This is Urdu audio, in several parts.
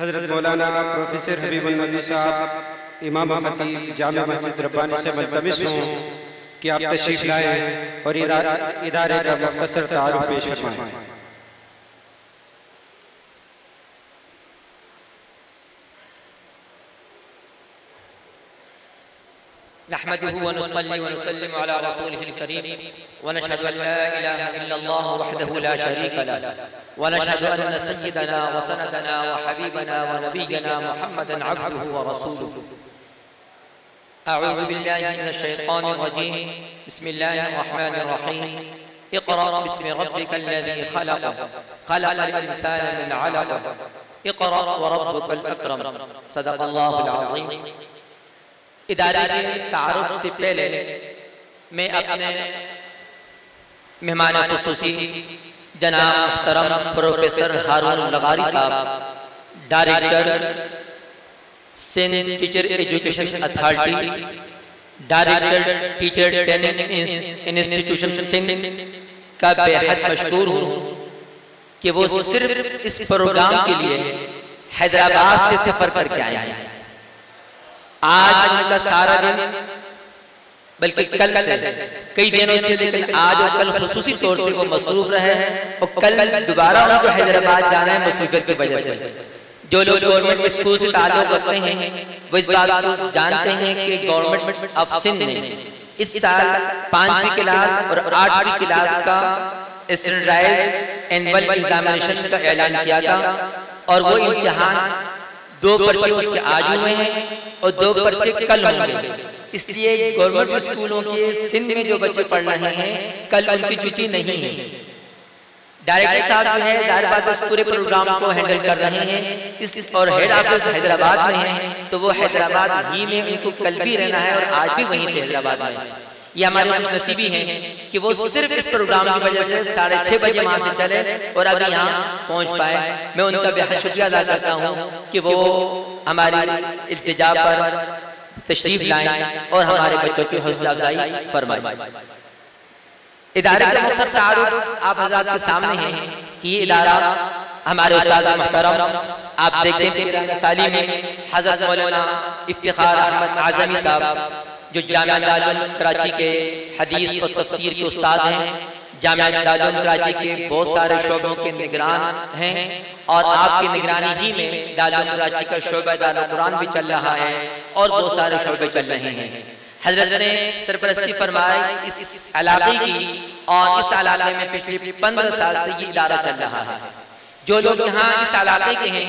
حضرت مولانا پروفیسر حبیب النبی صاحب امام و خطیب جامع مسجد ربانی سے ملتمس ہوں کہ آپ تشریف لائیں اور ادارے کا مختصر تعارف پیش فرمائیں۔ نحمده ونصلي ونسلم على رسوله الكريم ونشهد أن لا إله إلا الله وحده لا شريك له ونشهد أن سيدنا وسندنا وحبيبنا ونبينا محمدا عبده ورسوله. أعوذ بالله من الشيطان الرجيم. بسم الله الرحمن الرحيم. اقرأ باسم ربك الذي خلق خلق الإنسان من علق اقرأ وربك الأكرم. صدق الله العظيم. ادارے کے تعارف سے پہلے میں اپنے مہمان خصوصی جناب محترم پروفیسر ہارون لغاری صاحب، director Sindh teacher education authority, director teacher training institution Sindh کا بے حد مشکور ہوں کہ وہ صرف اس پروگرام کے لیے حیدرآباد سے سفر کر کے آئے ہیں۔ آج ان کا سارا دن، بلکہ کل سے کئی دنوں سے، لیکن آج اور کل خصوصی طور سے وہ مصروف رہے ہیں اور کل دوبارہ ان کو حیدرآباد جانا ہے مصروفیت کی وجہ سے۔ جو لوگ گورنمنٹ اسکول سے تعلق رکھتے ہیں وہ اس بات کو جانتے ہیں کہ گورنمنٹ آف سندھ نے اس سال 5ویں کلاس اور 8ویں کلاس کا اسٹینڈرڈائزڈ اینول ایگزامینیشن کا اعلان کیا تھا، اور وہ امتحان 2 پرچے اس کے آج ہوئے ہیں اور 2 پرچے کل ہوں گے۔ اس لیے گورنمنٹ اسکولوں کے سندھ میں جو بچے پڑھ رہے ہیں کل ان کی چھٹی نہیں ہے۔ ڈائریکٹر صاحب جو ہے ظاہر بات اس پورے پروگرام کو ہینڈل کر رہے ہیں، اور ہیڈ آفس حیدرآباد میں ہیں، تو وہ حیدرآباد ہی میں ان کو کل بھی رہنا ہے اور آج بھی وہیں تھے حیدرآباد میں۔ یہ ہماری خوش نصیبی ہیں کہ وہ صرف اس پروگرام کی وجہ سے 6:30 بجے وہاں سے چلے اور ابھی یہاں پہنچ پائے۔ میں ان کا بے حد شکریہ ادا کرتا ہوں کہ وہ ہماری التجا پر تشریف لائیں اور ہمارے بچوں کی حوصلہ افزائی فرمائیں۔ ادارے کا مختصر تعارف آپ حضرات کے سامنے ہیں کہ یہ ادارہ ہمارے استاد محترم، آپ دیکھتے ہیں کہ سالی میں حضرت مولانا افتخار احمد اعظمی صاحب جو جامعہ دارالعلوم کراچی کے حدیث اور تفسیر کے استاد ہیں، جامعہ دارالعلوم کراچی کے بہت سارے شعبوں کے نگران ہیں، اور آپ کی نگرانی ہی میں دارالعلوم کراچی کا شعبہ دارالقرآن بھی چل رہا ہے اور بہت سارے شعبے چل رہے ہیں۔ حضرت نے سرپرستی فرمائی اس علاقے کی، اور اس علاقے میں پچھلے 15 سال سے یہ ادارہ چل رہا ہے۔ جو لوگ یہاں اس علاقے کے ہیں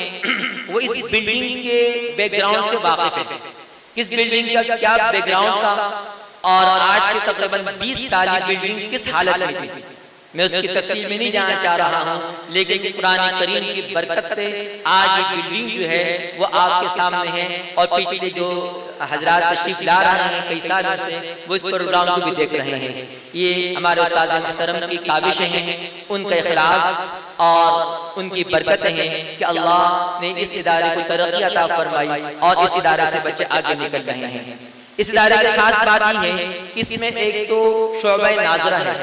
وہ اس بلڈنگ کے بیک گراؤنڈ سے واقف ہیں، کس بلڈنگ کا کیا بیک گراؤنڈ تھا، اور آج سے تقریباً 20 سال یہ بلڈنگ کس حالت میں تھی۔ میں اس کی تفصیل میں نہیں جانا چاہ رہا ہوں، لیکن قرآن کریم کی برکت سے آج یہ بلڈنگ جو ہے وہ آپ کے سامنے ہے، اور پچھلے جو حضرات تشریف لا رہے ہیں کئی سالوں سے وہ اس پروگرام کو بھی دیکھ رہے ہیں۔ یہ ہمارے استاد محترم کی کاوشیں ہیں، ان کا اخلاص اور ان کی برکتیں ہیں کہ اللہ نے اس ادارے کو ترقی عطا فرمائی اور اس ادارے سے بچے آگے نکل رہے ہیں۔ اس ادارے کی خاص بات یہ ہے کہ اس میں ایک تو شعبہ ناظرہ ہے،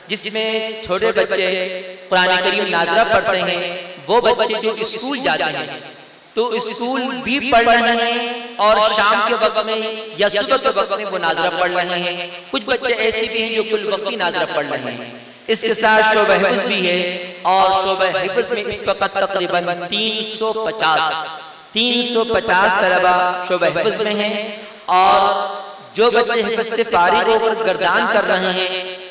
جس میں چھوٹے بچے قرآن کریم ناظرہ پڑھتے ہیں۔ وہ بچے جو اسکول جاتے ہیں تو اسکول بھی پڑھ رہے ہیں، اور شام کے وقت میں یا صبح کے وقت میں وہ ناظرہ پڑھ رہے ہیں۔ کچھ بچے ایسے بھی ہیں جو کل وقتی ناظرہ پڑھ رہے ہیں۔ اس کے ساتھ شعبہ حفظ بھی ہے، اور شعبہ حفظ میں اس وقت تقریباً 350 طلبہ شعبہ حفظ میں ہیں، اور جو بچے حفظ سے فارغ ہو کر گردان کر رہے ہیں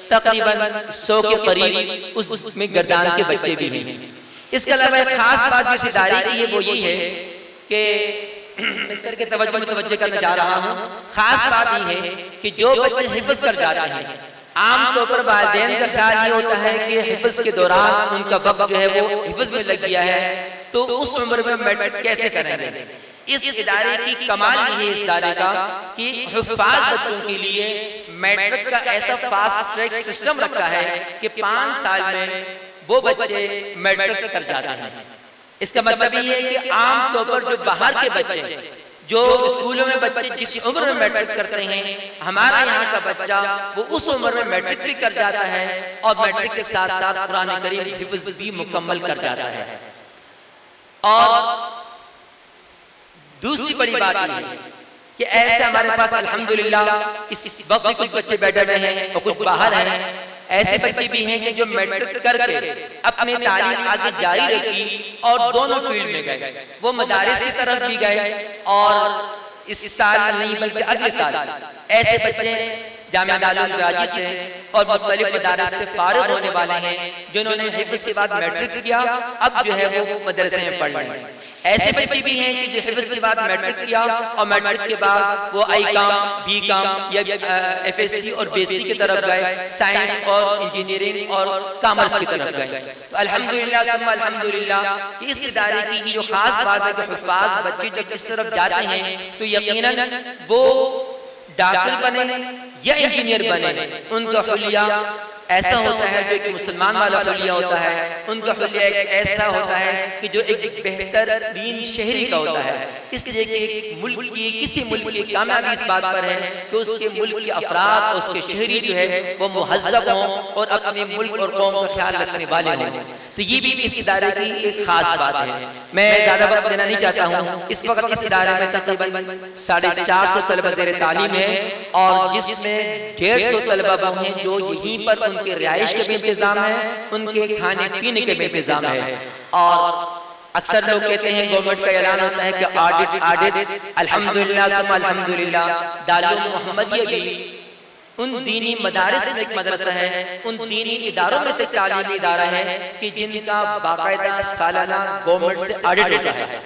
تقریباً 100 کے قریب اس میں گردان کے بچے بھی ہیں۔ اس کے علاوہ ایک خاص بات جس ادارے کی ہے وہ یہ ہے کہ مستر کے توجہ متوجہ کرنا چاہ رہا ہوں، خاص بات یہ ہے کہ جو بچے حفظ کر جاتے ہیں، عام طور پر والدین کا خیال یہ ہوتا ہے کہ حفظ کے دوران ان کا وقت جو ہے وہ حفظ میں لگ گیا ہے، تو اس عمر میں میٹرک کیسے کریں گے۔ اس ادارے کی کمال یہ ہے اس ادارے کا کہ حفاظ بچوں کے لیے میٹرک کا ایسا فاسٹ ٹریک سسٹم رکھا ہے کہ 5 سال میں وہ بچے میٹرک کر جاتے ہیں۔ اس کا مطلب یہ ہے کہ عام طور پر جو باہر کے بچے جو اسکولوں میں بچے جس عمر میں میٹرک کرتے ہیں، ہمارا یہاں کا بچہ وہ اس عمر میں میٹرک بھی کر جاتا ہے اور میٹرک کے ساتھ ساتھ قرآن کریم حفظ بھی مکمل کر جاتا ہے۔ اور دوسری بڑی بات یہ ہے کہ ایسے ہمارے پاس الحمدللہ اس وقت کچھ بچے بیٹھے ہوئے ہیں اور کچھ باہر ہیں، ایسے بچے بھی ہیں کہ جو میٹرک کر کے اپنی تعلیم آگے جاری رکھی اور دونوں فیلڈ میں گئے، وہ مدارس کی طرف بھی گئے اور اس سال نہیں بلکہ اگلے سال ایسے بچے جامعہ دارالعلوم کراچی سے اور مختلف مدارس سے فارغ ہونے والے ہیں جنہوں نے حفظ کے بعد میٹرک کیا، اب جو ہے وہ مدرسے میں پڑھ رہے ہیں۔ ایسے بچے بھی ہیں کہ جو حفظ کے بعد میٹرک کیا اور میٹرک کے بعد وہ آئی کام، بی کام یا ایف ایس سی اور بی ایس سی کی طرف گئے، سائنس اور انجینئرنگ اور کامرس کی طرف گئے۔ تو الحمدللہ ثم الحمدللہ کہ اس ادارے کی جو خاص بات ہے کہ حفاظ بچے جب اس طرف جاتے ہیں تو یقیناً وہ ڈاکٹر بنے یا انجینئر بنے، ان کا حلیہ ایسا ہوتا ہے جو ایک مسلمان والا حلیہ ہوتا ہے، ان کا حلیہ ایک ایسا ہوتا ہے کہ جو ایک بہترین شہری کا ہوتا ہے، اس لیے کہ ایک ملک کی کسی ملک کی کامیابی اس بات پر ہے کہ اس کے ملک کے افراد اور اس کے شہری جو ہے وہ مہذب ہوں اور اپنے ملک اور قوم کا خیال رکھنے والے ہوں۔ تو یہ بھی اس ادارے کی ایک خاص بات ہے۔ میں زیادہ وقت دینا نہیں چاہتا ہوں، اس وقت اس ادارے میں تقریباً 450 طلبہ زیر تعلیم ہے اور جس میں 150 طلبہ وہ ہیں جو یہیں پر ان کے رہائش کا بھی انتظام ہے، ان کے کھانے پینے کا بھی انتظام ہے۔ اور اکثر لوگ کہتے ہیں گورنمنٹ کا اعلان ہوتا ہے کہ آڈٹ، الحمدللہ ثم الحمدللہ دارالعلوم محمدیہ بھی ان دینی مدارس میں ایک مدرسہ ہے، ان دینی اداروں میں سے تعلیمی ادارہ ہے کہ جن کا باقاعدہ سالانہ گورنمنٹ سے آڈٹ ہوتا ہے،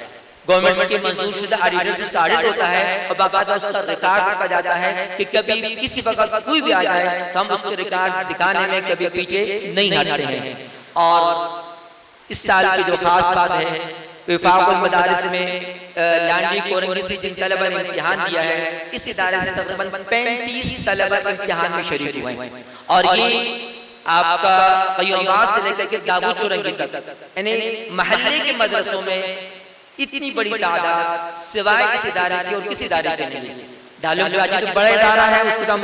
گورنمنٹ کی منظور شدہ آڈیٹر سے آڈٹ ہوتا ہے اور باقاعدہ اس کا ریکارڈ رکھا جاتا ہے کہ کبھی کسی وقت کوئی بھی آ جائے تو ہم اس کے ریکارڈ دکھانے میں کبھی پیچھے نہیں ہٹتے ہیں۔ اور اس سال کی جو خاص بات ہے، وفاق المدارس میں لانڈی کورنگی سے جن طلبہ نے امتحان دیا ہے، اس ادارے سے تقریباً 35 طلبہ امتحان میں شریک ہوئے ہیں اور یہ آپ کا قیوم آباد سے لے کر کے دابو چورنگی تک یعنی محلے کے مدرسوں میں اتنی بڑی تعداد سوائے اس ادارے کی اور کسی ادارے کے نہیں۔ دارالعلوم کراچی تو بڑا ادارہ ہے، اس کو ہم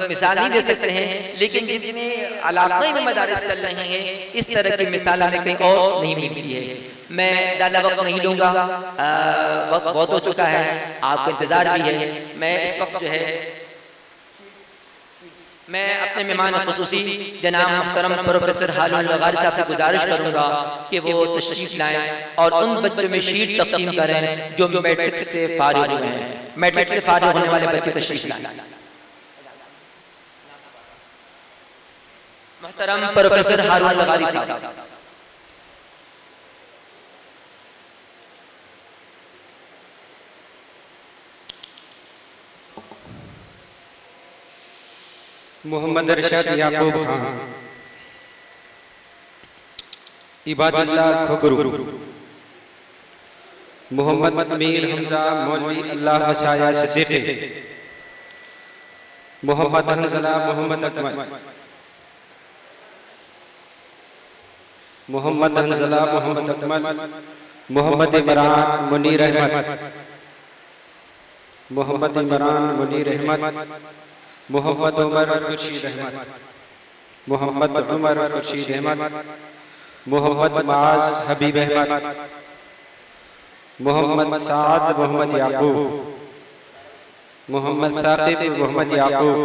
مثال نہیں دے سکتے ہیں، لیکن جتنے علاقے میں مدارس چل رہے ہیں اس طرح کی مثال ہمیں کہیں اور نہیں ملتی ہے۔ میں زیادہ وقت نہیں لوں گا، وقت بہت ہو چکا ہے، آپ کو انتظار بھی ہے۔ میں اس وقت جو ہے میں اپنے مہمان خصوصی جناب محترم پروفیسر ہارون لغاری صاحب سے گزارش کروں گا کہ وہ تشریف لائیں اور ان بچوں میں شیٹ تقسیم کریں جو میٹرک سے فارغ ہوئے ہیں، میٹرک سے فارغ ہونے والے بچے تشریف لائیں۔ محترم پروفیسر ہارون لغاری صاحب۔ محمد ارشد یعقوب خان، عباد اللہ کھگرو، محمد امیر حمزہ مولوی اللہ مسایہ صدیقی، محمد حنزلہ محمد اکمل، محمد حنزلہ محمد اکمل، محمد عمران منیر احمد، محمد عمران منیر احمد، محمد عمر خورشید احمد، محمد عمر خورشید احمد، محمد معاذ حبیب احمد، محمد سعد محمد یعقوب، محمد ثاقب محمد یعقوب،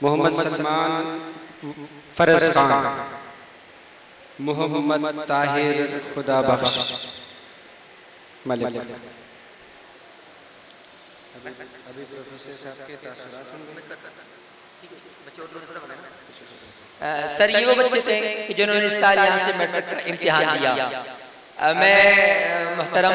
محمد سلمان فرز خان، محمد طاہر خدا بخش ملک۔ ابھی پروفیسر صاحب کے تاثرات سر یہ وہ بچے تھے کہ جنہوں نے اس سال یہاں سے میٹرک کا امتحان دیا۔ میں محترم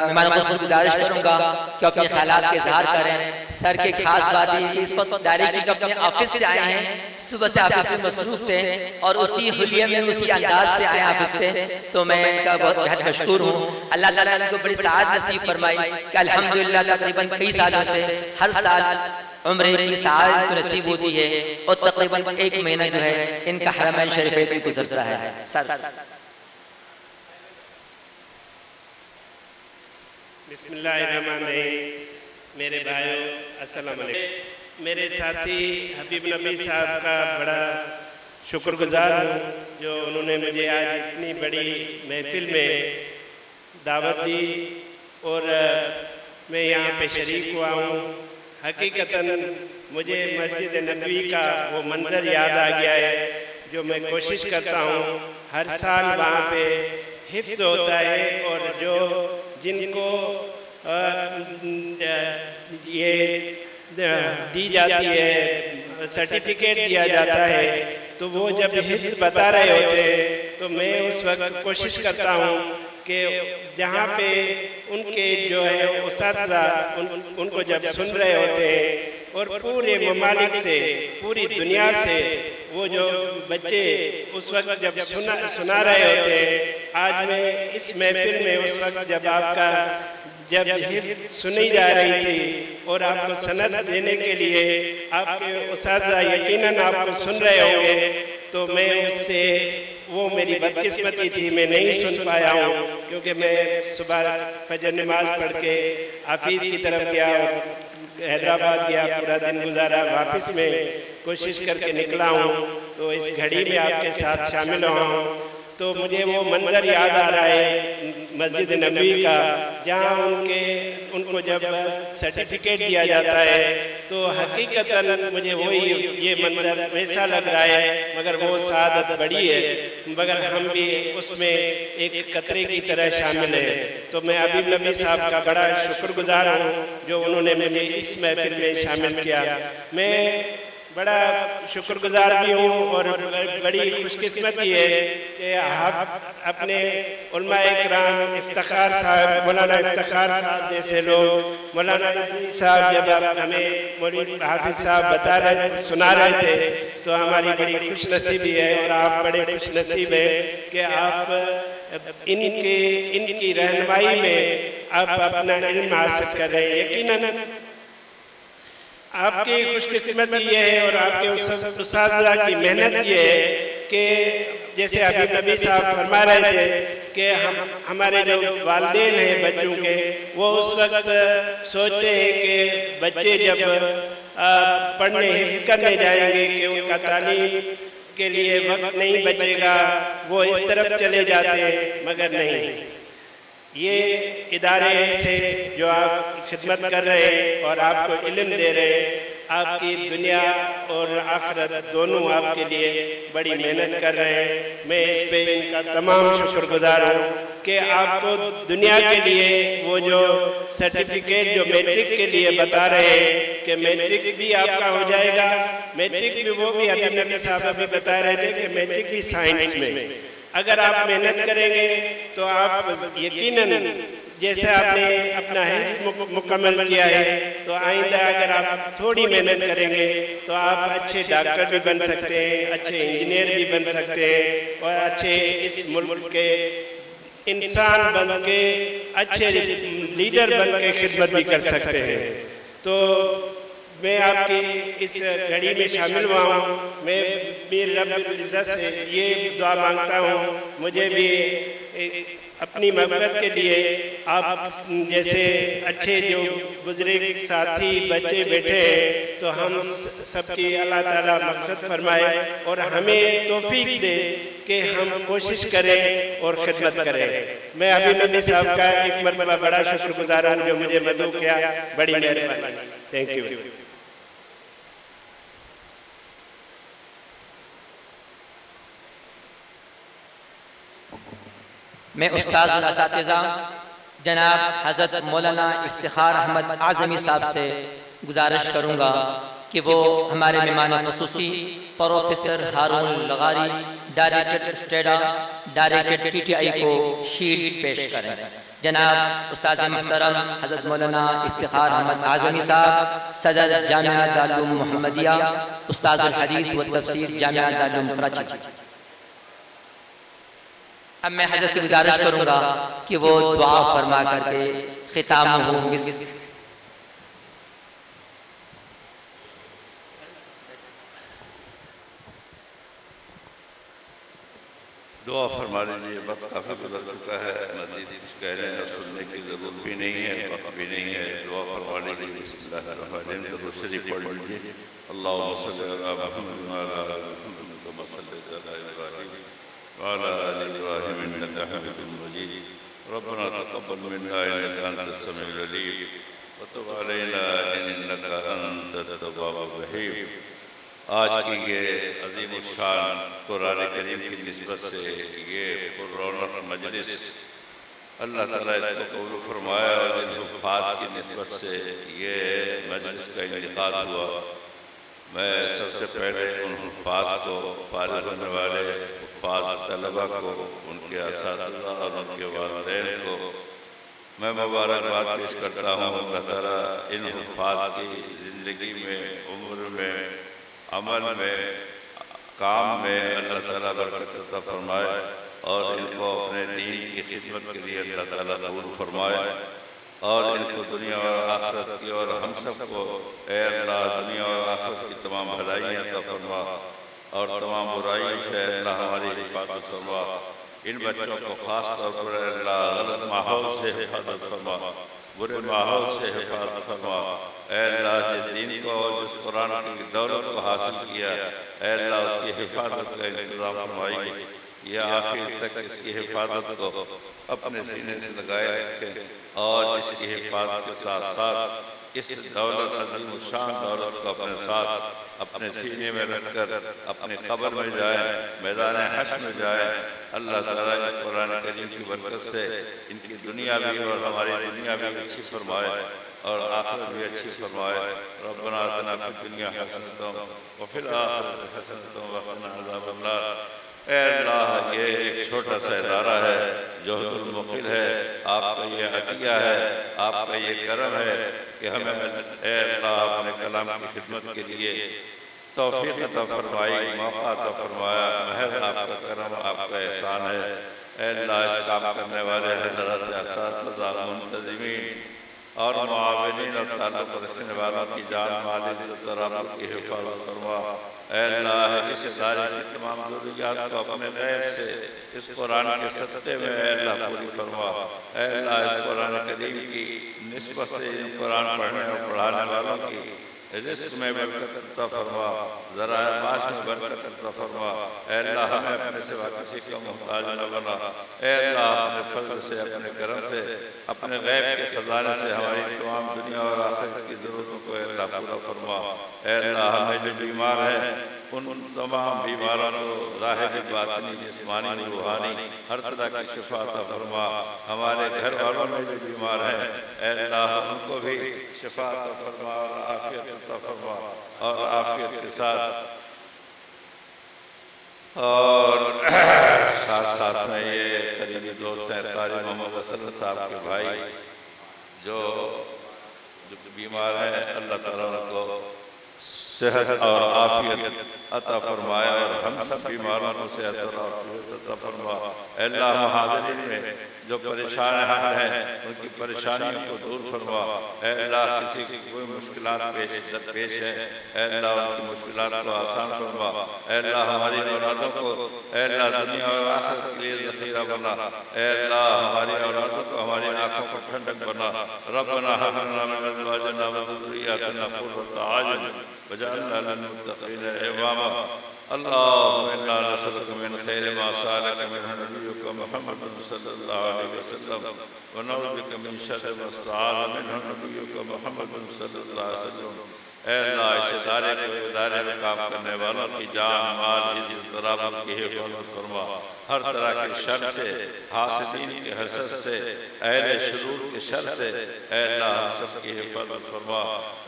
مہمان خصوصی سے گزارش کروں گا کہ اپنے خیالات کے اظہار کریں۔ سر کی خاص بات یہ کہ اس وقت ڈائریکٹلی اپنے آفس سے آئے ہیں، صبح سے آفس سے مصروف تھے اور اسی حلیے میں اسی انداز سے آئے آفس سے، تو میں ان کا بہت بہت مشکور ہوں۔ اللہ تعالیٰ نے ان کو بڑی سعادت نصیب فرمائی کہ الحمدللہ تقریباً کئی سالوں سے ہر سال عمرے کی سعادت کو نصیب ہوتی ہے اور تقریباً 1 مہینہ جو ہے ان کا حرمین شریفین میں گزرتا ہے۔ بسم اللہ الرحمن الرحیم۔ میرے بھائیو السلام علیکم۔ میرے ساتھی حبیب نبی صاحب کا بڑا شکر گزار ہوں جو انہوں نے مجھے آج اتنی بڑی محفل میں دعوت دی اور میں یہاں پہ شریک ہوا ہوں۔ حقیقتاً مجھے مسجد نبوی کا وہ منظر یاد آ گیا ہے جو میں کوشش کرتا ہوں ہر سال وہاں پہ حفظ ہوتا ہے، اور جن کو یہ دی جاتی ہے، سرٹیفکیٹ دیا جاتا ہے، تو وہ جب حفظ بتا رہے ہوتے ہیں تو میں اس وقت کوشش کرتا ہوں کہ جہاں پہ ان کے جو ہے اساتذہ ان کو جب سن رہے ہوتے ہیں اور پورے ممالک سے، پوری دنیا سے وہ جو بچے اس وقت جب سنا رہے ہوتے ہیں، آج میں اس محفل میں اس وقت جب آپ کا جب حفظ سنی جا رہی تھی اور آپ کو سند دینے کے لیے آپ کے اساتذہ یقیناً آپ کو سن رہے ہوں گے، تو میں اس سے وہ میری بدقسمتی تھی، میں نہیں سن پایا ہوں کیونکہ میں صبح فجر نماز پڑھ کے حافظ کی طرف گیا اور حیدرآباد گیا، پورا دن گزارا، واپس میں کوشش کر کے نکلا ہوں، تو اس گھڑی میں آپ کے ساتھ شامل ہوا ہوں۔ تو مجھے وہ منظر یاد آ رہا ہے مسجد نبوی کا، جہاں ان کو جب سرٹیفکیٹ دیا جاتا ہے تو حقیقتاً مجھے وہی یہ منظر ویسا لگ رہا ہے، مگر وہ سعادت بڑی ہے، مگر ہم بھی اس میں ایک قطرے کی طرح شامل ہیں۔ تو میں حبیب نبی صاحب کا بڑا شکر گزار ہوں جو انہوں نے مجھے اس محفل میں شامل کیا۔ میں بڑا شکر گزار بھی ہوں اور بڑی خوش قسمتی ہے کہ اپنے علماء اکرام افتخار صاحب، مولانا افتخار صاحب جیسے لوگ، مولانا نبی صاحب جب ہمیں مولوی حافظ صاحب سنا رہے تھے تو ہماری بڑی خوش نصیبی ہے، اور آپ بڑے خوش نصیب ہیں کہ آپ ان کی رہنمائی میں آپ اپنا علم حاصل کر رہے ہیں۔ یقیناً آپ کی خوش قسمتی یہ ہے اور آپ کے اساتذہ کی محنت یہ ہے کہ جیسے حبیب نبی صاحب فرما رہے تھے کہ ہمارے جو والدین ہیں بچوں کے، وہ اس وقت سوچتے ہیں کہ بچے جب پڑھنے حفظ کرنے جائیں گے کہ ان کا تعلیم کے لیے وقت نہیں بچے گا، وہ اس طرف چلے جاتے ہیں، مگر نہیں۔ یہ ادارے سے جو آپ خدمت کر رہے ہیں اور آپ کو علم دے رہے ہیں، آپ کی دنیا اور آخرت دونوں آپ کے لیے بڑی محنت کر رہے ہیں۔ میں اس پہ ان کا تمام شکر گزار ہوں کہ آپ کو دنیا کے لیے وہ جو سرٹیفکیٹ جو میٹرک کے لیے بتا رہے ہیں کہ میٹرک بھی آپ کا ہو جائے گا، میٹرک بھی وہ بھی حبیب نبی صاحب ابھی بتا رہے تھے کہ میٹرک بھی سائنس میں، اگر آپ محنت کریں گے تو آپ یقیناً جیسے آپ نے اپنا حفظ مکمل کیا ہے تو آئندہ اگر آپ تھوڑی محنت کریں گے تو آپ اچھے ڈاکٹر بھی بن سکتے ہیں، اچھے انجینئر بھی بن سکتے ہیں، اور اچھے اس ملک کے انسان بن کے اچھے لیڈر بن کے خدمت بھی کر سکتے ہیں۔ تو میں آپ کی اس گھڑی میں شامل ہوا ہوں، میں میر رب العزت سے یہ دعا مانگتا ہوں مجھے بھی اپنی مغفرت کے لیے آپ جیسے اچھے جو بزرگ ساتھی بچے بیٹھے ہیں تو ہم سب کی اللہ تعالیٰ مغفرت فرمائے اور ہمیں توفیق دے کہ ہم کوشش کریں اور خدمت کریں۔ میں حبیب نبی صاحب کا ایک مرتبہ بڑا شکر گزار ہوں جو مجھے مدعو کیا، بڑی مہربانی۔ Thank you. میں استاذ الاساتذہ جناب حضرت مولانا افتخار احمد اعظمی صاحب سے گزارش کروں گا کہ وہ ہمارے مہمان خصوصی پروفیسر ہارون لغاری ڈائریکٹر اسٹیڈا ڈائریکٹر پی ٹی آئی کو شیٹ پیش کریں۔ جناب استاذ محترم حضرت مولانا افتخار احمد اعظمی صاحب صدر جامعہ دارالعلوم محمدیہ، استاذ الحدیث و تفسیر جامعہ دارالعلوم کراچی۔ اب میں حضرت سے گزارش کروں گا کہ وہ دعا فرما کر کے ختام ہو مس۔ دعا فرما لیجیے، وقت کافی گزر چکا ہے، مزید کچھ کہنے اور سننے کی ضرورت بھی نہیں ہے، وقت بھی نہیں ہے۔ دعا فرما لیجیے، بسم اللہ الرحمن الرحیم، درود شریف پڑھ لیجیے۔ اللہم صلی علی محمد وعلی آل محمد کما صل على إبراهيم وعلى آل إبراهيم إنك حميد مجيد ربنا تقبل منا إنك أنت السميع العليم وتب علينا إنك أنت التواب الرحيم۔ آج کی یہ عظیم الشان قرآن کریم کی نسبت سے یہ پررونق مجلس اللہ تعالیٰ اس کو قبول فرمایا، اور ان حفاظ کی نسبت سے یہ مجلس کا انعقاد ہوا۔ میں سب سے پہلے ان حفاظ کو، فارغ ہونے والے حفاظ طلبہ کو، ان کے اساتذہ اور ان کے والدین کو میں مبارکباد پیش کرتا ہوں۔ اللہ تعالیٰ ان حفاظ کی زندگی میں، عمر میں، عمل میں، کام میں اللہ تعالیٰ برکت عطا فرمائے، اور ان کو اپنے دین کی خدمت کے لیے اللہ تعالیٰ قبول فرمائے، اور ان کو دنیا اور آخرت کی، اور ہم سب کو اے اللہ دنیا اور آخرت کی تمام بھلائیاں عطا فرما، اور تمام برائیوں سے اے اللہ ہماری حفاظت فرما۔ ان بچوں کو خاص طور پر اے اللہ غلط ماحول سے حفاظت فرما، برے ماحول سے حفاظت فرما۔ اے اللہ جس دین کو اور جس قرآن کی دولت کو حاصل کیا، اے اللہ اس کی حفاظت کا انتظام فرمائیے، یا آخر تک اس کی حفاظت کو اپنے سینے سے لگائے رکھیں، اور اس کی حفاظت کے ساتھ ساتھ اس دولت، عظیم الشان دولت کو اپنے ساتھ اپنے سینے میں رکھ کر اپنے قبر میں جائیں، میدان حشر میں جائیں۔ اللہ تعالیٰ اس قرآن کریم کی برکت سے ان کی دنیا بھی اور ہماری دنیا بھی اچھی فرمائے، اور آخرت بھی اچھی فرمائے۔ ربنا آتنا فی الدنیا حسنۃ وفی الآخرۃ حسنۃ وقنا عذاب النار۔ اے اللہ یہ ایک چھوٹا سا ادارہ ہے، جوہد المقل ہے، آپ کا یہ عطیہ ہے، آپ کا یہ کرم ہے کہ ہمیں اے اللہ اپنے کلام کی خدمت کے لیے توفیق عطا فرمائی، موقع عطا فرمایا۔ محض آپ کا کرم، آپ کا احسان ہے۔ اے اللہ اس کام کرنے والے حضرات، اساتذہ، منتظمین اور معاونین اور تعلق رکھنے والوں کی جان، مال، عزت اور آبرو کی حفاظت فرما۔ اے اللہ اس ادارے کی تمام ضروریات کو اپنے غیب سے اس قرآن کے صدقے میں اے اللہ پوری فرما۔ اے اللہ اس قرآن کریم کی نسبت سے ان قرآن پڑھنے اور پڑھانے والوں کی رزق میں برکت عطا فرما، ذرائع معاش میں برکت عطا فرما۔ اے اللہ ہمیں اپنے سوا کسی کا محتاج نہ بنا۔ اے اللہ اپنے فضل سے، اپنے کرم سے، اپنے غیب کے خزانے سے ہماری تمام دنیا اور آخرت کی ضرورتوں کو اے اللہ پورا فرما۔ اے اللہ ہمیں جو بیمار ہیں ان تمام بیماروں کو ظاہری، باطنی، جسمانی، روحانی ہر طرح کی شفا عطا فرما۔ ہمارے گھر والوں میں جو بیمار ہیں اے اللہ ان کو بھی شفا عطا فرما اور عافیت عطا فرما، اور عافیت کے ساتھ اور ساتھ میں یہ قریبی دوست ہیں قاری محمد اسلم صاحب کے بھائی جو بیمار ہیں، اللہ تعالیٰ ان کو صحت اور عافیت عطا فرمایا، اور ہم سب بیماروں کو صحت اور عافیت عطا فرما۔ اے اللہ حاضرین میں جو پریشان ہیں ان کی پریشانیوں کو دور فرما۔ اے اللہ کسی کی کوئی مشکلات پیش ہے، اے اللہ ان کی مشکلات کو آسان فرما۔ اے اللہ ہماری اولادوں کو اے اللہ دنیا اور آخرت کے لیے ذخیرہ بنا۔ اے اللہ ہماری اولادوں کو، ہماری آنکھوں کو ٹھنڈک بنا۔ ربنا هب لنا من ازواجنا وذرياتنا قرة اعين وجعلنا للمتقين اماما۔ اللهم انا نسألك من خير ما سألك منه نبيك محمد صلى الله عليه وسلم، ونعوذ بك من شر ما استعاذ منه نبيك محمد صلى الله عليه وسلم۔ اے اللہ اس ادارے میں کام کرنے والوں کی جان، مال، عزت، ضرابت کی حفاظت فرما۔ ہر طرح کے شر سے، حاسدین کے حسد سے، اہل شرور کے شر سے اے اللہ ہم سب کی حفاظت فرما۔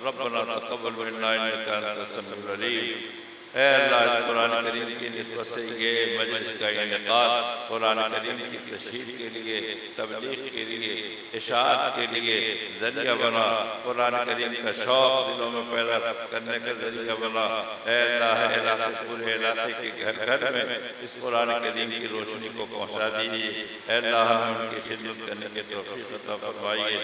ربنا تقبل منا انک انت السمیع العلیم۔ اے اللہ اس قرآن کریم کی نسبت سے یہ مجلس کا انعقاد قرآن کریم کی تشہیر کے لیے، تبلیغ کے لیے، اشاعت کے لیے ذریعہ بنا۔ قرآن کریم کا شوق دلوں میں پیدا کرنے کا ذریعہ بنا۔ اے اللہ پورے علاقے کے گھر گھر میں اس قرآن کریم کی روشنی کو پہنچا دیجیے۔ اے اللہ ہمیں ان کی خدمت کرنے کے توفیق عطا فرمائیے۔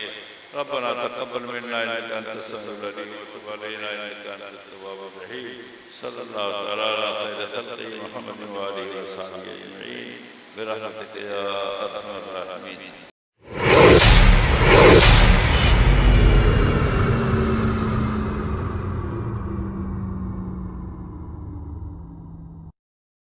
ربنا تقبل منا انك انت السميع العليم وتب علينا انك انت التواب الرحيم۔ صلی اللہ تعالی علی خیر خلقہ محمد و آلہ و صحبہ اجمعین برحمتک یا ارحم الراحمین۔